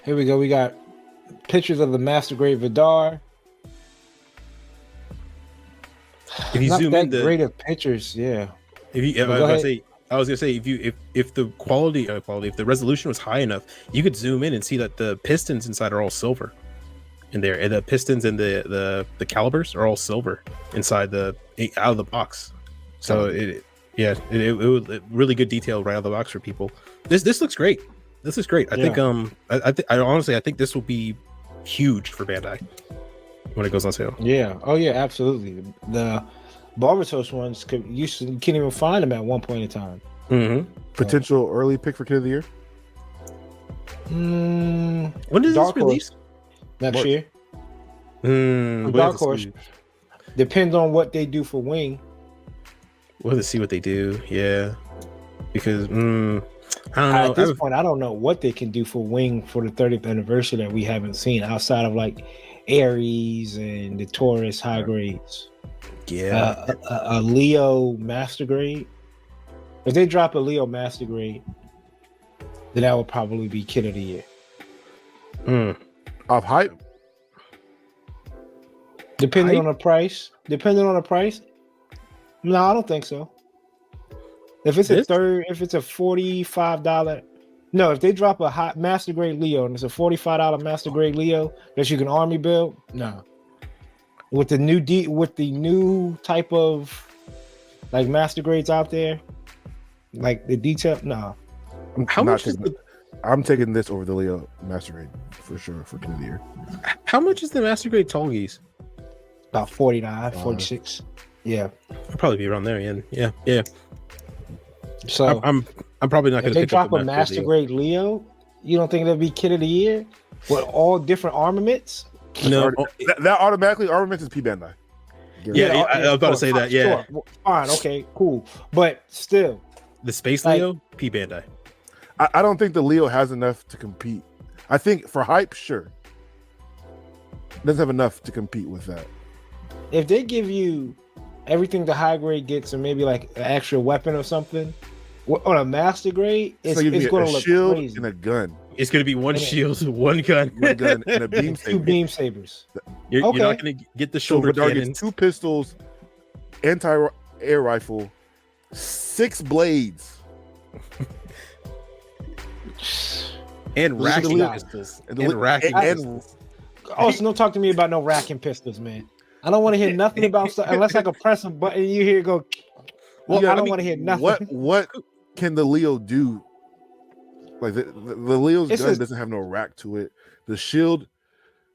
Here we go. We got pictures of the Master Grade Vidar. If you Not zoom that in, great of pictures, yeah. if you, I was gonna say if the quality, if the resolution was high enough, you could zoom in and see that the pistons inside are all silver. In there, and the pistons and the calibers are all silver inside out of the box. So it was really good detail right out of the box for people. This looks great. This is great. I think I honestly think this will be huge for Bandai when it goes on sale. Yeah. Oh yeah, absolutely. The Barbatos ones you can't even find them at one point in time. Mm-hmm. Potential early pick for Kid of the Year. When does this release? Next year. Dark Horse. Depends on what they do for Wing. We'll have to see what they do. Yeah, because I don't know. At this point, I don't know what they can do for Wing for the 30th anniversary that we haven't seen outside of like Aries and the Taurus high grades. Yeah, a Leo Master Grade. If they drop a Leo Master Grade, then that would probably be Kid of the Year. Off hype. Depending on the price. No, I don't think so. If it's if it's a $45, no, if they drop a hot Master Grade Leo and it's a $45 Master Grade Leo that you can army build, no. With the new type of like Master Grades out there, like the detail, no. I'm taking this over the Leo Master Grade for sure for Kid of the Year. How much is the Master Grade Tallgeese? About 49, 46. Yeah. I'll probably be around there, yeah. So I'm probably not going to pick drop up a Master Grade Leo. You don't think that'd be Kid of the Year with all different armaments? No, that automatically armaments is P Bandai. Yeah, I was about to say that. Yeah, sure. Fine, okay, cool, but still, the Space Leo, P Bandai. I don't think the Leo has enough to compete. I think for hype, sure, doesn't have enough to compete with that. If they give you everything the high grade gets and maybe like an extra weapon or something on a Master Grade, it's going to look shield crazy. And a gun. It's going to be one shield, one gun, and a beam saber. 2 beam sabers. You're not going to get the shoulder cannons. 2 pistols, anti-air rifle, 6 blades, and racking pistols. Oh, so don't talk to me about no racking pistols, man. I don't want to hear nothing about stuff unless I can press a button and you hear it go. Well, I don't want to hear nothing. What can the Leo do? Like the Leo's gun doesn't have no rack to it. The shield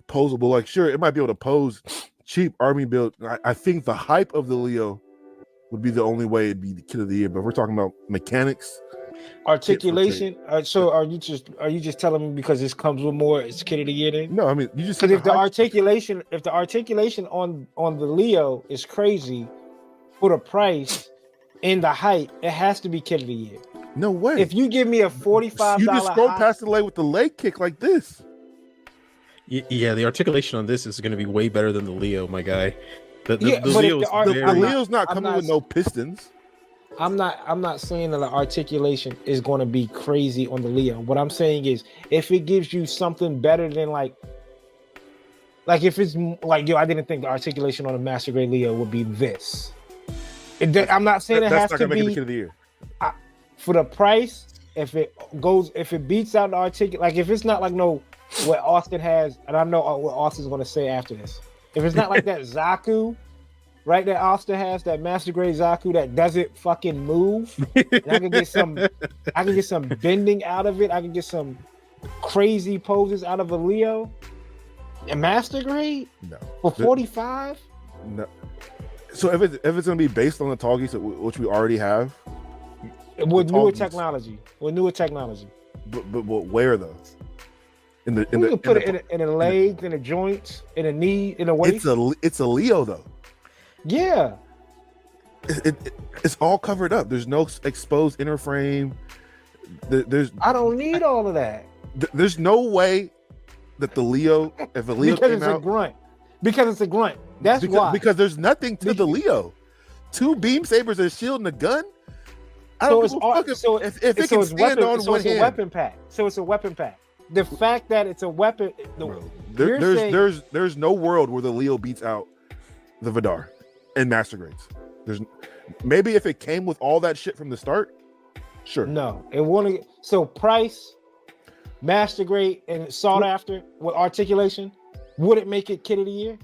posable, like sure, it might be able to pose cheap army build. I think the hype of the Leo would be the only way it'd be the Kid of the Year. But if we're talking about mechanics, articulation. So are you just telling me because this comes with more? It's Kid of the Year then? No, I mean you just because if the articulation on the Leo is crazy for the price and the height, it has to be Kid of the Year. No way. If you give me a $45, you just scroll past the leg with the leg kick like this. Yeah, the articulation on this is going to be way better than the Leo, my guy. The Leo's not coming with no pistons. I'm not saying that the articulation is going to be crazy on the Leo. What I'm saying is, if it gives you something better than like if it's like I didn't think the articulation on a Master Grade Leo would be this. I'm not saying it has to be Kid of the Year. For the price. If it beats out the articulation, like if it's not like what Austin has, and I know what Austin's going to say after this. If it's not like that Zaku. Right, that Austin has that Master Grade Zaku that doesn't fucking move. And I can get some bending out of it. I can get some crazy poses out of a Leo. And Master Grade? No. For 45? No. So if it's gonna be based on the Tallgeese, which we already have, with newer technology. But where though? We can put it in the legs, in the joints, in the knee, in the waist. It's a Leo though. Yeah, it's all covered up. There's no exposed inner frame. I don't need all of that. There's no way that the Leo, if a Leo because came out, because it's a grunt. That's why. Because there's nothing to the Leo. 2 beam sabers, a shield, and a gun. I So don't it's give a fuck if it so can it's stand weapon. on So one it's a hand. weapon pack. So it's a weapon pack. The fact that it's a weapon. Bro, you're saying- there's no world where the Leo beats out the Vidar in master grades. There's maybe if it came with all that shit from the start, sure. No, it won't. So price, master grade, and sought after with articulation, would it make it kid of the year?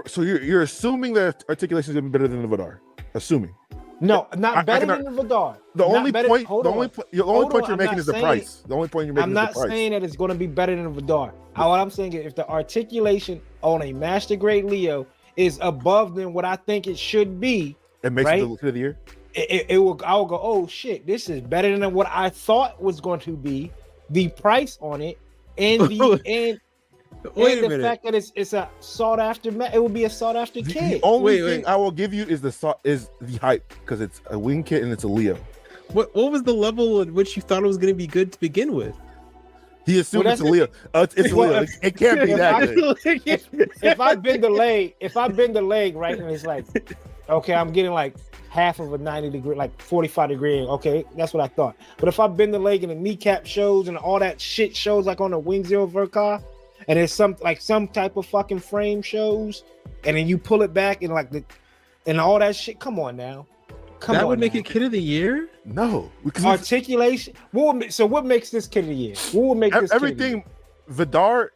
So you're assuming that articulation is gonna be better than the Vidar. Assuming. No, not I better can- than the Vidar. The Not only better- point hold the on. only point Hold you're on, I'm making not is the saying- price. The only point you're making I'm is not the price. saying that it's going to be better than the Vidar. What I'm saying is if the articulation on a master grade Leo is above than what I think it should be, It makes right? it the kid of the year. it will. I will go, oh shit, this is better than what I thought was going to be. The price on it and the Wait a the minute. fact that it's a sought after. It will be a sought after The kid. only Wait. thing I will give you is the hype because it's a wing kit and it's a Leo. What was the level at which you thought it was going to be good to begin with? He assumed Well, it's a Leo. It's a Well, Leo. It can't be if that I- good. If I bend the leg right, and it's like, okay, I'm getting like half of a 90 degree, like 45 degree. Okay, that's what I thought. But if I bend the leg and the kneecap shows and all that shit shows, like on the Wing Zero Vercar, and there's some type of fucking frame shows, and then you pull it back and and all that shit. Come on now, That would make it kid of the year? No, because articulation. What makes this kid of the year? What would make this everything Vidar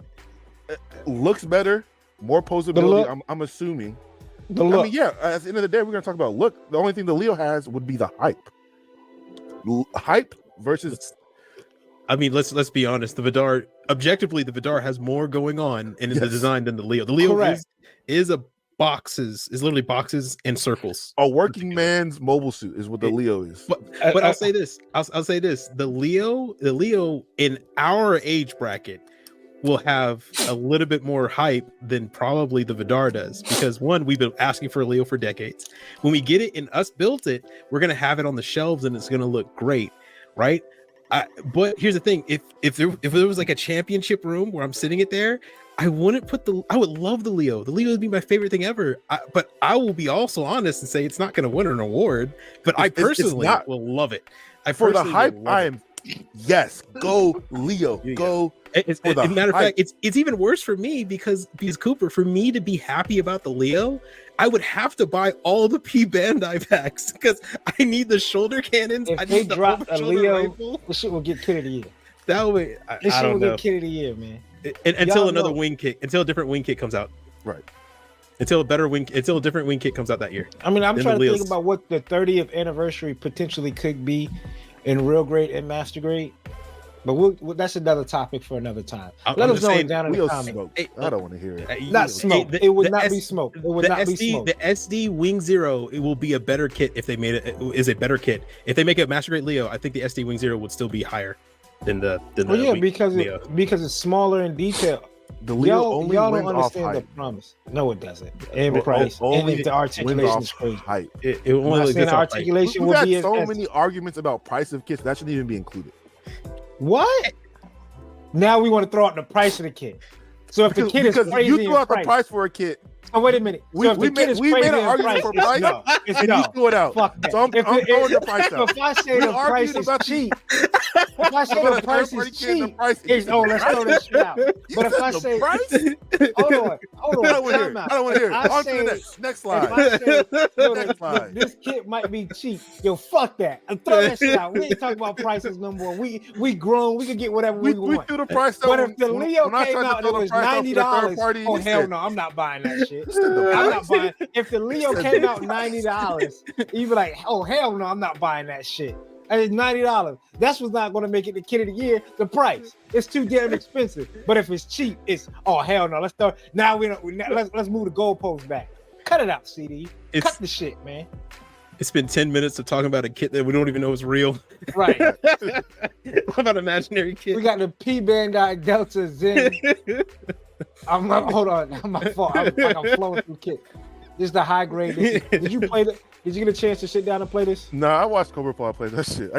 looks better, more posability. look. I'm assuming. The look. I mean, yeah. At the end of the day, we're gonna talk about look. The only thing the Leo has would be the hype. Hype versus. I mean, let's be honest. The Vidar, objectively, the Vidar has more going on in the Yes. design than the Leo. The Leo Correct. is literally boxes and circles. A working man's mobile suit is what the Leo is. But I'll say this. I'll say this. The Leo in our age bracket will have a little bit more hype than probably the Vidar does, because one, we've been asking for a Leo for decades. When we get it and us built it, we're gonna have it on the shelves and it's gonna look great, right? But here's the thing: if there was like a championship room where I'm sitting it there, I wouldn't I would love the Leo. The Leo would be my favorite thing ever. But I will be also honest and say it's not going to win an award. But I personally will love it. For the hype, I am. Yes, go Leo. Yeah. Go. As a matter of fact, it's even worse for me because Cooper, for me to be happy about the Leo, I would have to buy all the P Bandai packs because I need the shoulder cannons. If I they need the drop a over-shoulder Leo, rifle. this shit will get kid of the year. That way, This I shit don't will know. get kid of the year, man. Until another know. wing kit, until a different wing kit comes out. Right. Until a different wing kit comes out that year. I mean, I'm Then trying the to think Leos. about what the 30th anniversary potentially could be in real grade and master grade. But that's another topic for another time. I'm Let us just know saying, it down in the Leo's comments. smoke. Hey, I don't want to hear it. Not smoke. It would not be S- smoke. It would not be smoke. The SD Wing Zero, it will be a better kit if they made it. Is a better kit if they make it Master Grade Leo. I think the SD Wing Zero would still be higher than the. Well, yeah, Wing because Leo. because it's smaller in detail. The Leo Y'all only don't wins off understand the hype. promise. No, it doesn't. And price. Only And the wins articulation off is crazy. hype. It I'm only not gets saying the off hype. articulation We've will had be so as many arguments about price of kits that shouldn't even be included. What? Now we want to throw out the price of the kit. So if the kit is Because crazy you in threw out the price, price for a kit, oh wait a minute. We- So if we the kit made- is we crazy made an in argument price, for it's price, no. It's and you no. threw it out. Fuck that. So I'm throwing the price out. If I say We the price argued is about the- cheap, if I say About the a price third-party is kit and the cheap, price it's let's throw this shit out. You But if said I the say, price? hold on, I don't want to hear it. time I out. don't want to hear it. I On to the say- next If slide. I say, yo, Next slide. this kit might be cheap, yo, fuck that. And throw that shit out. We ain't talking about prices no more. We grown. We can get whatever we We want. threw the price out. But if the when- Leo when I came tried to out and throw it the was price out for the $90, third party, oh he hell said, no, I'm not buying that shit. said the I'm not price? buying. If the Leo said came the out $90, you'd be like, oh hell no, I'm not buying that shit. And it's $90. That's what's not going to make it the kid of the year. The price. It's too damn expensive. But if it's cheap, it's oh hell no. Let's start now. Let's move the goalpost back. Cut it out, CD. Cut the shit, man. It's been 10 minutes of talking about a kit that we don't even know is real. Right. What about imaginary kit? We got the P Bandai Delta Zen. Hold on. My fault. I'm flowing through kit. This is the high grade. Did you play it? Did you get a chance to sit down and play this? Nah, I watched Cobra Paw play that shit.